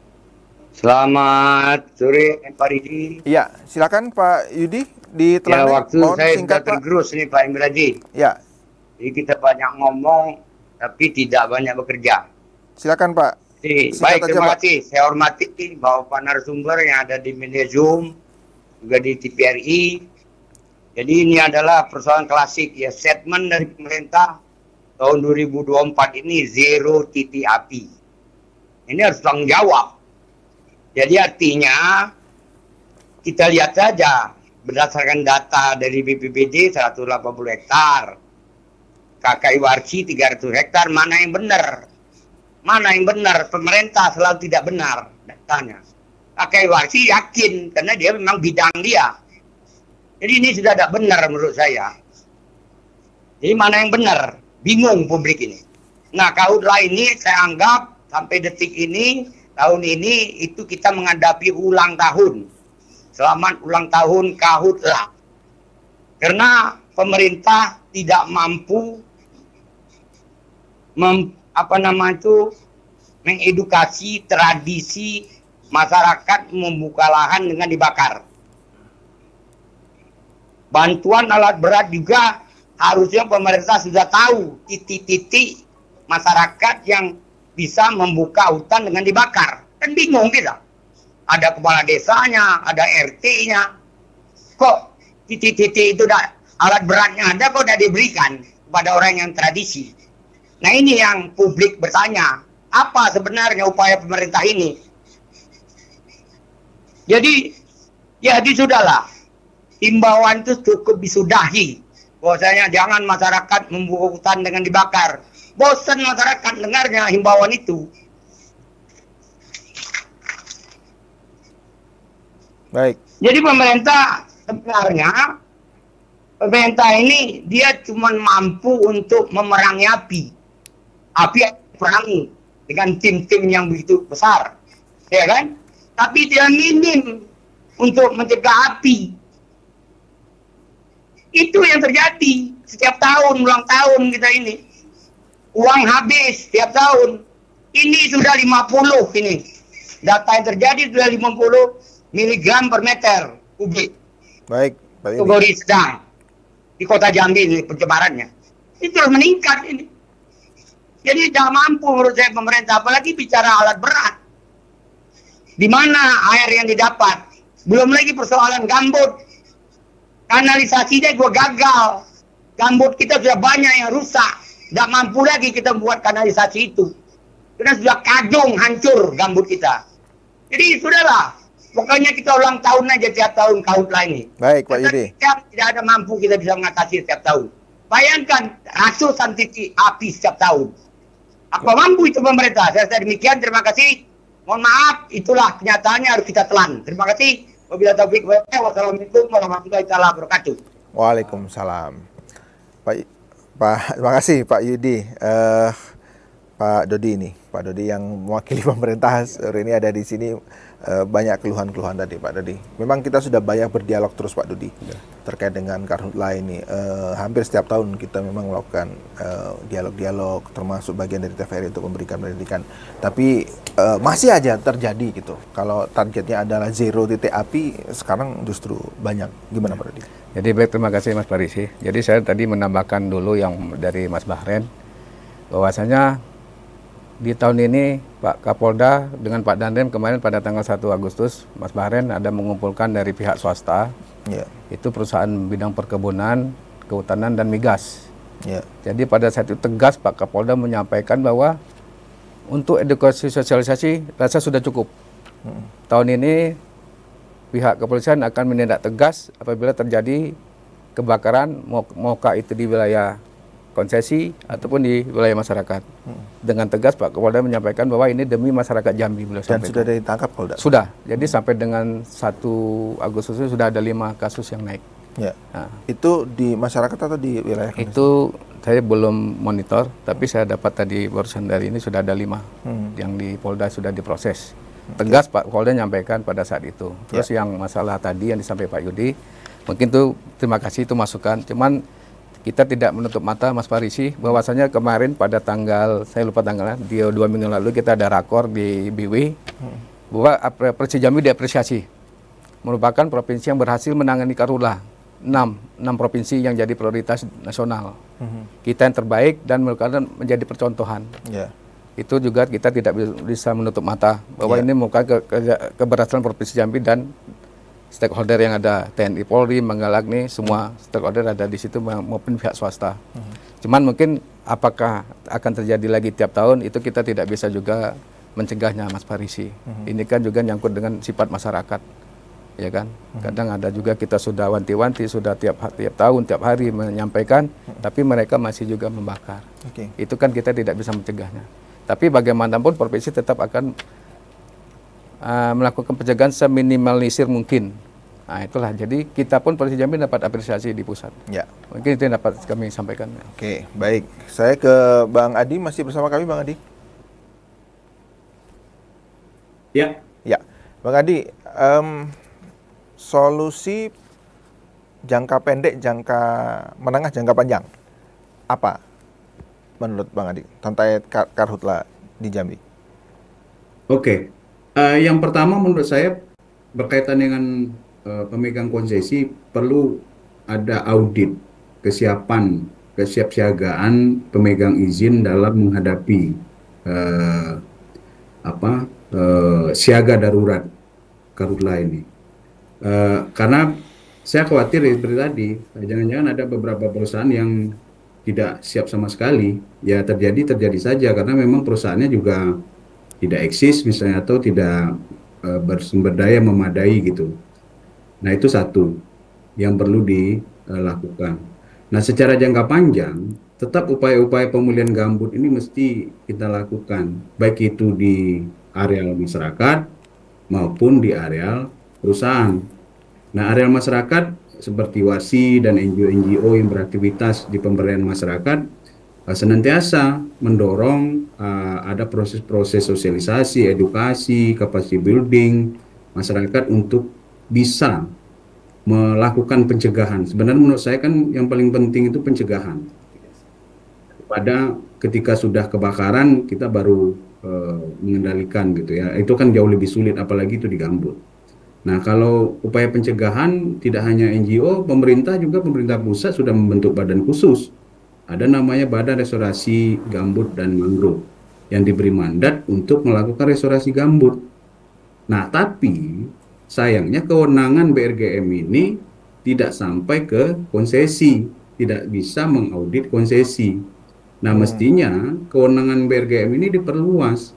Selamat sore, Pak Ridi. Iya, silakan Pak Yudi di Ya, Telane. waktu saya sudah tergerus nih Pak Imraji. Ya. Jadi kita banyak ngomong, tapi tidak banyak bekerja. Silakan Pak. Baik, terima kasih. Saya hormati Bapak narasumber yang ada di media Zoom, juga di TVRI. Jadi ini adalah persoalan klasik ya, statement dari pemerintah tahun 2024 ini zero titik api. Ini harus tanggung jawab. Jadi artinya kita lihat saja berdasarkan data dari BPBD 180 hektar, KKI Warsi 300 hektar, mana yang benar? Mana yang benar? Pemerintah selalu tidak benar datanya. KKI Warsi yakin karena dia memang bidang dia. Jadi ini sudah tidak benar menurut saya. Jadi mana yang benar? Bingung publik ini. Nah, karhutlah ini saya anggap sampai detik ini, tahun ini itu kita menghadapi ulang tahun. Selamat ulang tahun karhutlah. Karena pemerintah tidak mampu mengedukasi tradisi masyarakat membuka lahan dengan dibakar. Bantuan alat berat juga harusnya pemerintah sudah tahu titik-titik masyarakat yang bisa membuka hutan dengan dibakar. Kan bingung kita. Ada kepala desanya, ada RT-nya. Kok titik-titik itu alat beratnya ada kok tidak diberikan kepada orang yang tradisi. Nah ini yang publik bertanya, apa sebenarnya upaya pemerintah ini? Jadi sudahlah, himbauan itu cukup disudahi. Bahwasanya jangan masyarakat membuka hutan dengan dibakar. Bosan masyarakat dengarnya himbauan itu. Baik. Jadi pemerintah sebenarnya ini dia cuma mampu untuk memerangi api. Api yang diperangi dengan tim-tim yang begitu besar, ya kan? Tapi dia minim untuk mencegah api. Itu yang terjadi setiap tahun, ulang tahun kita ini. Uang habis setiap tahun. Ini sudah 50 ini. Data yang terjadi sudah 50 miligram per meter kubik. Baik, Pak Yudi. Kategori sedang di kota Jambi ini pencemarannya. Ini terus meningkat ini. Jadi tidak mampu menurut saya pemerintah, apalagi bicara alat berat. Di mana air yang didapat? Belum lagi persoalan gambut. Kanalisasinya juga gagal. Gambut kita sudah banyak yang rusak. Tidak mampu lagi kita buat kanalisasi itu. Karena sudah kadung, hancur gambut kita. Jadi sudahlah. Pokoknya kita ulang tahun aja tiap tahun Karhutla ini. Baik, Pak Yudi. Tidak ada mampu kita bisa mengatasi setiap tahun. Bayangkan ratusan titik api setiap tahun. Apa mampu itu pemerintah? Saya demikian, terima kasih. Mohon maaf, itulah kenyataannya harus kita telan. Terima kasih. Wassalamualaikum warahmatullahi wabarakatuh. Waalaikumsalam. Terima kasih Pak Yudi. Pak Dodi ini, Pak Dodi yang mewakili pemerintah sore ini ada di sini. Banyak keluhan-keluhan tadi Pak Dodi. Memang kita sudah banyak berdialog terus Pak Dodi terkait dengan Karhutla ini. Hampir setiap tahun kita memang melakukan dialog-dialog, termasuk bagian dari TVRI untuk memberikan pendidikan. Tapi masih aja terjadi gitu. Kalau targetnya adalah zero titik api, sekarang justru banyak. Gimana Pak Dodi? Jadi baik, terima kasih Mas Parisi. Jadi saya tadi menambahkan dulu yang dari Mas Bahren, bahwasanya di tahun ini Pak Kapolda dengan Pak Dandim kemarin pada tanggal 1 Agustus, Mas Bahren ada mengumpulkan dari pihak swasta, itu perusahaan bidang perkebunan, kehutanan, dan migas. Jadi pada saat itu tegas Pak Kapolda menyampaikan bahwa untuk edukasi sosialisasi rasa sudah cukup. Tahun ini pihak kepolisian akan menindak tegas apabila terjadi kebakaran, maukah itu di wilayah konsesi ataupun di wilayah masyarakat. Dengan tegas Pak Kapolda menyampaikan bahwa ini demi masyarakat Jambi. Dan sudah ditangkap Polda? Sudah. Jadi sampai dengan 1 Agustus itu sudah ada 5 kasus yang naik. Nah. Itu di masyarakat atau di wilayah konsesi? Itu saya belum monitor, tapi saya dapat tadi barusan dari ini sudah ada 5 yang di Polda sudah diproses. Tegas Pak Kapolda menyampaikan pada saat itu. Terus yang masalah tadi yang disampaikan Pak Yudi, mungkin tuh terima kasih itu masukan. Cuman kita tidak menutup mata Mas Parisi bahwasanya kemarin pada tanggal, saya lupa tanggalnya, di 2 minggu lalu kita ada rakor di BW bahwa Provinsi Jambi diapresiasi merupakan provinsi yang berhasil menangani Karhutla. 6 provinsi yang jadi prioritas nasional. Kita yang terbaik dan merupakan menjadi percontohan. Itu juga kita tidak bisa menutup mata bahwa ini merupakan keberhasilan Provinsi Jambi dan stakeholder yang ada, TNI, Polri, Manggalagni, semua stakeholder ada di situ maupun pihak swasta. Cuman mungkin apakah akan terjadi lagi tiap tahun itu kita tidak bisa juga mencegahnya Mas Parisi. Ini kan juga nyangkut dengan sifat masyarakat, ya kan. Kadang ada juga kita sudah wanti-wanti, sudah tiap tahun, tiap hari menyampaikan, tapi mereka masih juga membakar. Itu kan kita tidak bisa mencegahnya. Tapi bagaimanapun provinsi tetap akan melakukan pencegahan seminimalisir mungkin. Nah itulah, jadi kita pun Provinsi Jambi dapat apresiasi di pusat. Mungkin itu yang dapat kami sampaikan. Oke, baik. Saya ke Bang Adi, masih bersama kami Bang Adi? Ya, Bang Adi, solusi jangka pendek, jangka menengah, jangka panjang, apa menurut Bang Adi tentang Karhutla di Jambi? Yang pertama menurut saya berkaitan dengan pemegang konsesi perlu ada audit kesiapsiagaan pemegang izin dalam menghadapi eh, siaga darurat karhutla ini. Karena saya khawatir seperti tadi, jangan-jangan ada beberapa perusahaan yang tidak siap sama sekali. Ya terjadi saja karena memang perusahaannya juga tidak eksis misalnya atau tidak bersumber daya memadai gitu. Nah itu satu yang perlu dilakukan. Nah secara jangka panjang, tetap upaya-upaya pemulihan gambut ini mesti kita lakukan, baik itu di areal masyarakat maupun di areal perusahaan. Nah areal masyarakat seperti WASI dan NGO-NGO yang beraktivitas di pemberdayaan masyarakat senantiasa mendorong ada proses-proses sosialisasi, edukasi, capacity building masyarakat untuk bisa melakukan pencegahan. Sebenarnya menurut saya kan yang paling penting itu pencegahan. Pada ketika sudah kebakaran kita baru mengendalikan gitu ya. Itu kan jauh lebih sulit apalagi itu di gambut. Nah, kalau upaya pencegahan tidak hanya NGO, pemerintah pusat sudah membentuk badan khusus. Ada namanya Badan Restorasi Gambut dan Mangrove yang diberi mandat untuk melakukan restorasi gambut. Nah, tapi sayangnya kewenangan BRGM ini tidak sampai ke konsesi, tidak bisa mengaudit konsesi. Nah, mestinya kewenangan BRGM ini diperluas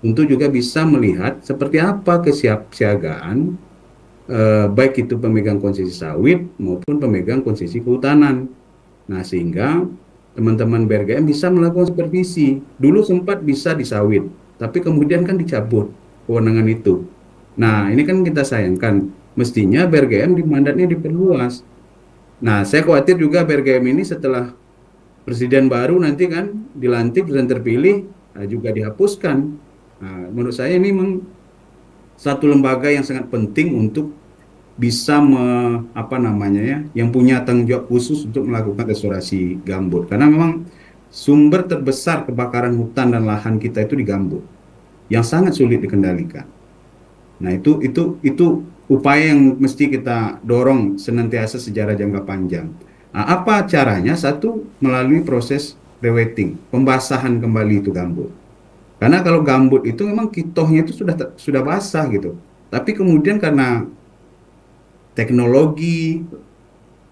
untuk juga bisa melihat seperti apa kesiapsiagaan baik itu pemegang konsesi sawit maupun pemegang konsesi kehutanan. Nah, sehingga teman-teman BRGM bisa melakukan supervisi. Dulu sempat bisa di sawit, tapi kemudian kan dicabut kewenangan itu. Nah, ini kan kita sayangkan. Mestinya BRGM di mandatnya diperluas. Nah, saya khawatir juga BRGM ini setelah presiden baru nanti kan dilantik dan terpilih juga dihapuskan. Nah, menurut saya ini memang satu lembaga yang sangat penting untuk bisa yang punya tanggung jawab khusus untuk melakukan restorasi gambut. Karena memang sumber terbesar kebakaran hutan dan lahan kita itu di gambut, yang sangat sulit dikendalikan. Nah, itu upaya yang mesti kita dorong senantiasa secara jangka panjang. Nah, apa caranya? Satu, melalui proses rewetting, pembasahan kembali itu gambut. Karena kalau gambut itu memang kitohnya itu sudah basah gitu. Tapi kemudian karena teknologi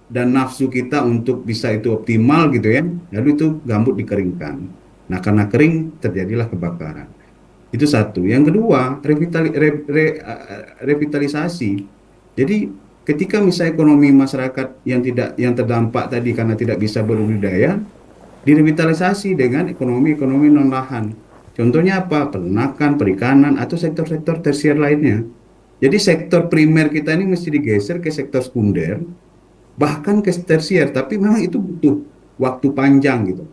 dan nafsu kita untuk bisa itu optimal gitu ya, lalu itu gambut dikeringkan. Nah, karena kering terjadilah kebakaran. Itu satu. Yang kedua, revitalisasi. Jadi ketika misalnya ekonomi masyarakat yang terdampak tadi karena tidak bisa berbudidaya, direvitalisasi dengan ekonomi non lahan. Contohnya apa? Peternakan, perikanan, atau sektor-sektor tersier lainnya. Jadi sektor primer kita ini mesti digeser ke sektor sekunder, bahkan ke tersier, tapi memang itu butuh waktu panjang gitu.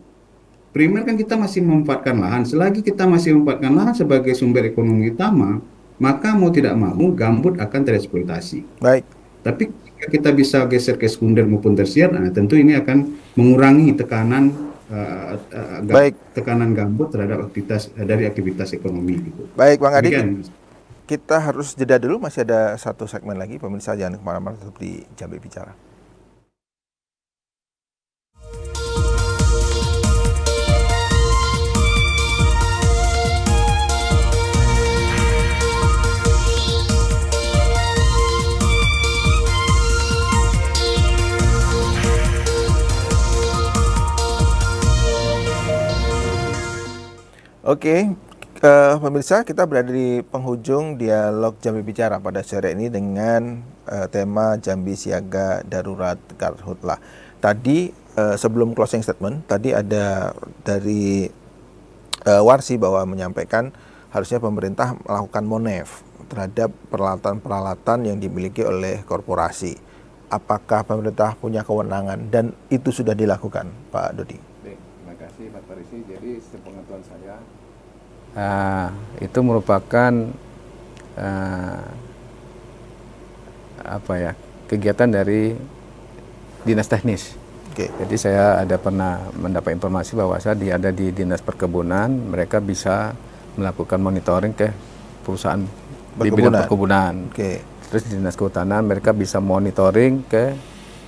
Primer kan kita masih memanfaatkan lahan, selagi kita masih memanfaatkan lahan sebagai sumber ekonomi utama, maka mau tidak mau gambut akan tereksploitasi. Baik. Tapi jika kita bisa geser ke sekunder maupun tersier, nah tentu ini akan mengurangi tekanan gambut terhadap aktivitas ekonomi gitu. Baik, Bang Adi, kita harus jeda dulu, masih ada satu segmen lagi. Pemirsa jangan kemana-mana, tetap di Jambi Bicara. Oke, pemirsa, kita berada di penghujung dialog Jambi Bicara pada sore ini dengan tema Jambi Siaga Darurat Karhutla. Tadi sebelum closing statement, tadi ada dari Warsi bahwa menyampaikan harusnya pemerintah melakukan monef terhadap peralatan-peralatan yang dimiliki oleh korporasi. Apakah pemerintah punya kewenangan dan itu sudah dilakukan, Pak Dodi? Terima kasih Pak Parisi. Jadi sepengetahuan saya itu merupakan kegiatan dari dinas teknis. Jadi saya ada pernah mendapat informasi bahwa saya ada di dinas perkebunan, mereka bisa melakukan monitoring ke perusahaan di bidang perkebunan. Terus di dinas kehutanan mereka bisa monitoring ke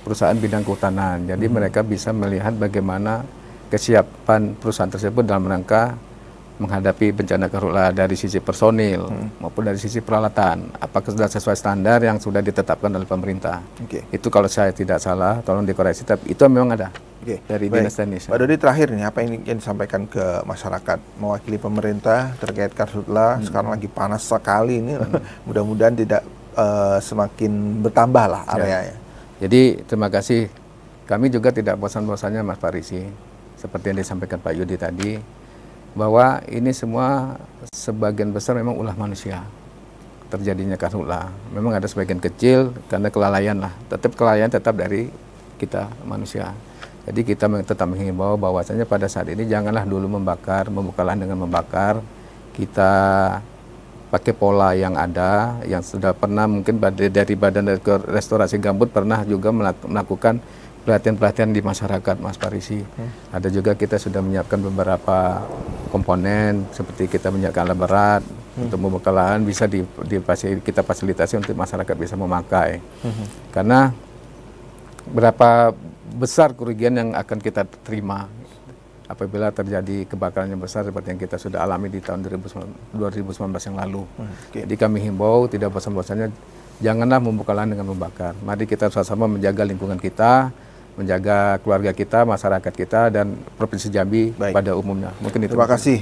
perusahaan bidang kehutanan. Jadi mereka bisa melihat bagaimana kesiapan perusahaan tersebut dalam rangka menghadapi bencana karhutla dari sisi personil maupun dari sisi peralatan. Apakah sudah sesuai standar yang sudah ditetapkan oleh pemerintah? Itu kalau saya tidak salah, tolong dikoreksi. Tapi itu memang ada dari Dinas Teknis. Pak Dodi, terakhir nih, apa yang ingin disampaikan ke masyarakat mewakili pemerintah terkait karhutla? Sekarang lagi panas sekali ini. Mudah-mudahan tidak semakin bertambah lah areanya. Jadi terima kasih. Kami juga tidak bosan-bosannya Mas Parisi, seperti yang disampaikan Pak Yudi tadi, bahwa ini semua sebagian besar memang ulah manusia terjadinya karhutla. Memang ada sebagian kecil karena kelalaian lah, kelalaian tetap dari kita manusia. Jadi kita tetap menghimbau bahwasanya pada saat ini janganlah dulu membuka lahan dengan membakar. Kita pakai pola yang ada, yang sudah pernah mungkin dari Badan Restorasi Gambut pernah juga melakukan pelatihan-pelatihan di masyarakat, Mas Parisi. Ada juga kita sudah menyiapkan beberapa komponen, seperti kita menyiapkan alat berat untuk membuka lahan, bisa kita fasilitasi untuk masyarakat bisa memakai. Karena berapa besar kerugian yang akan kita terima apabila terjadi kebakaran yang besar seperti yang kita sudah alami di tahun 2019 yang lalu. Jadi kami himbau tidak bosan-bosannya, janganlah membuka lahan dengan membakar. Mari kita sama-sama menjaga lingkungan kita, menjaga keluarga kita, masyarakat kita, dan Provinsi Jambi pada umumnya. Mungkin itu. Terima kasih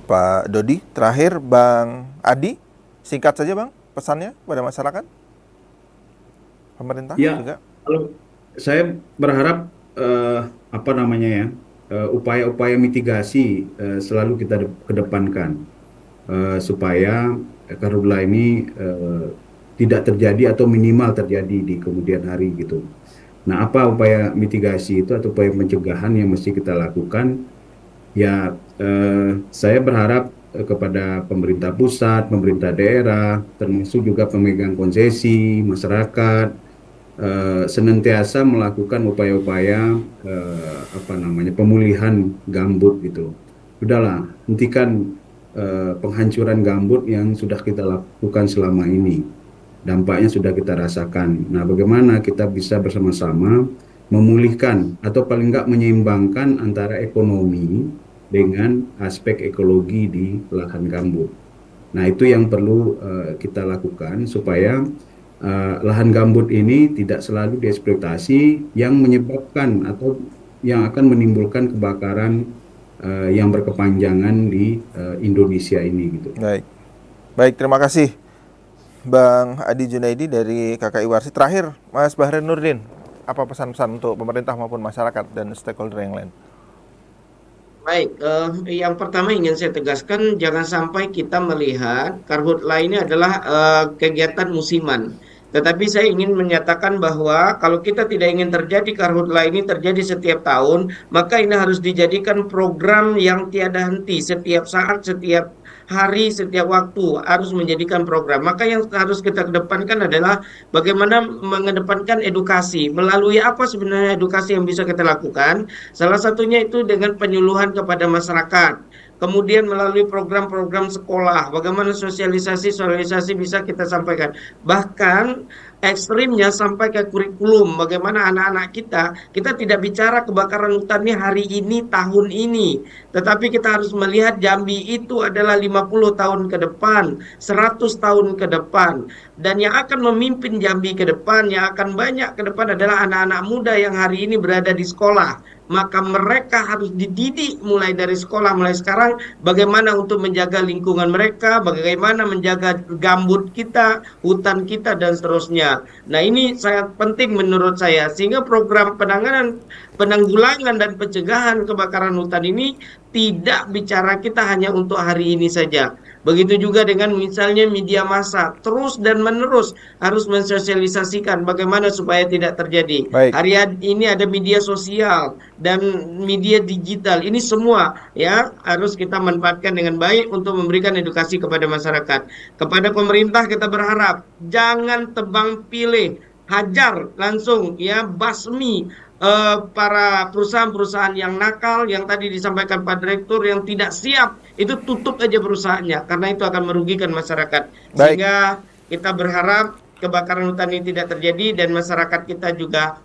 Pak Dodi. Terakhir Bang Adi, singkat saja Bang, pesannya pada masyarakat, pemerintah juga. Kalau saya berharap upaya-upaya mitigasi selalu kita kedepankan supaya karhutla ini tidak terjadi atau minimal terjadi di kemudian hari gitu. Nah, apa upaya mitigasi itu atau upaya pencegahan yang mesti kita lakukan? Ya, saya berharap kepada pemerintah pusat, pemerintah daerah, termasuk juga pemegang konsesi, masyarakat, senantiasa melakukan upaya-upaya pemulihan gambut gitu. Udahlah, hentikan penghancuran gambut yang sudah kita lakukan selama ini. Dampaknya sudah kita rasakan. Nah, bagaimana kita bisa bersama-sama memulihkan atau paling nggak menyeimbangkan antara ekonomi dengan aspek ekologi di lahan gambut. Nah, itu yang perlu kita lakukan supaya lahan gambut ini tidak selalu dieksploitasi yang menyebabkan atau yang akan menimbulkan kebakaran yang berkepanjangan di Indonesia ini gitu. Baik, terima kasih Bang Adi Junaidi dari KKI Warsi. Terakhir, Mas Bahril Nurdin, apa pesan-pesan untuk pemerintah maupun masyarakat dan stakeholder yang lain? Baik, yang pertama ingin saya tegaskan, jangan sampai kita melihat karhutla ini adalah kegiatan musiman. Tetapi saya ingin menyatakan bahwa kalau kita tidak ingin terjadi karhutla ini terjadi setiap tahun, maka ini harus dijadikan program yang tiada henti, setiap saat, setiap hari, setiap waktu harus menjadikan program. Maka yang harus kita kedepankan adalah bagaimana mengedepankan edukasi. Melalui apa sebenarnya edukasi yang bisa kita lakukan? Salah satunya itu dengan penyuluhan kepada masyarakat. Kemudian melalui program-program sekolah, bagaimana sosialisasi bisa kita sampaikan. Bahkan ekstrimnya sampai ke kurikulum, bagaimana anak-anak kita tidak bicara kebakaran hutan ini hari ini, tahun ini. Tetapi kita harus melihat Jambi itu adalah 50 tahun ke depan, 100 tahun ke depan. Dan yang akan memimpin Jambi ke depan, yang akan banyak ke depan adalah anak-anak muda yang hari ini berada di sekolah. Maka mereka harus dididik mulai dari sekolah, mulai sekarang, bagaimana untuk menjaga lingkungan mereka, bagaimana menjaga gambut kita, hutan kita, dan seterusnya. Nah, ini sangat penting menurut saya, sehingga program penanggulangan dan pencegahan kebakaran hutan ini tidak bicara kita hanya untuk hari ini saja. Begitu juga dengan misalnya media massa, terus dan menerus harus mensosialisasikan bagaimana supaya tidak terjadi. Hari ini ada media sosial dan media digital. Ini semua ya harus kita manfaatkan dengan baik untuk memberikan edukasi kepada masyarakat. Kepada pemerintah kita berharap jangan tebang pilih, hajar langsung ya, basmi para perusahaan-perusahaan yang nakal, yang tadi disampaikan Pak Direktur, yang tidak siap, itu tutup aja perusahaannya, karena itu akan merugikan masyarakat. Sehingga kita berharap kebakaran hutan ini tidak terjadi dan masyarakat kita juga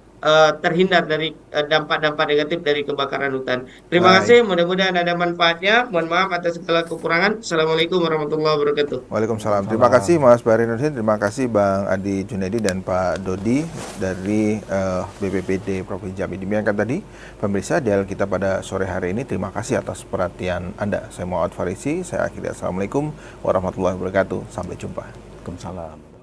terhindar dari dampak-dampak negatif dari kebakaran hutan. Terima kasih, mudah-mudahan ada manfaatnya. Mohon maaf atas segala kekurangan. Assalamualaikum warahmatullahi wabarakatuh. Waalaikumsalam. Terima kasih Mas Baharudin, terima kasih Bang Adi Junaidi dan Pak Dodi dari BPPD Provinsi Jambi. Demikian tadi pemirsa dialog kita pada sore hari ini. Terima kasih atas perhatian Anda. Saya Muhammad Farisi, saya akhiri. Assalamualaikum warahmatullahi wabarakatuh. Sampai jumpa. Waalaikumsalam.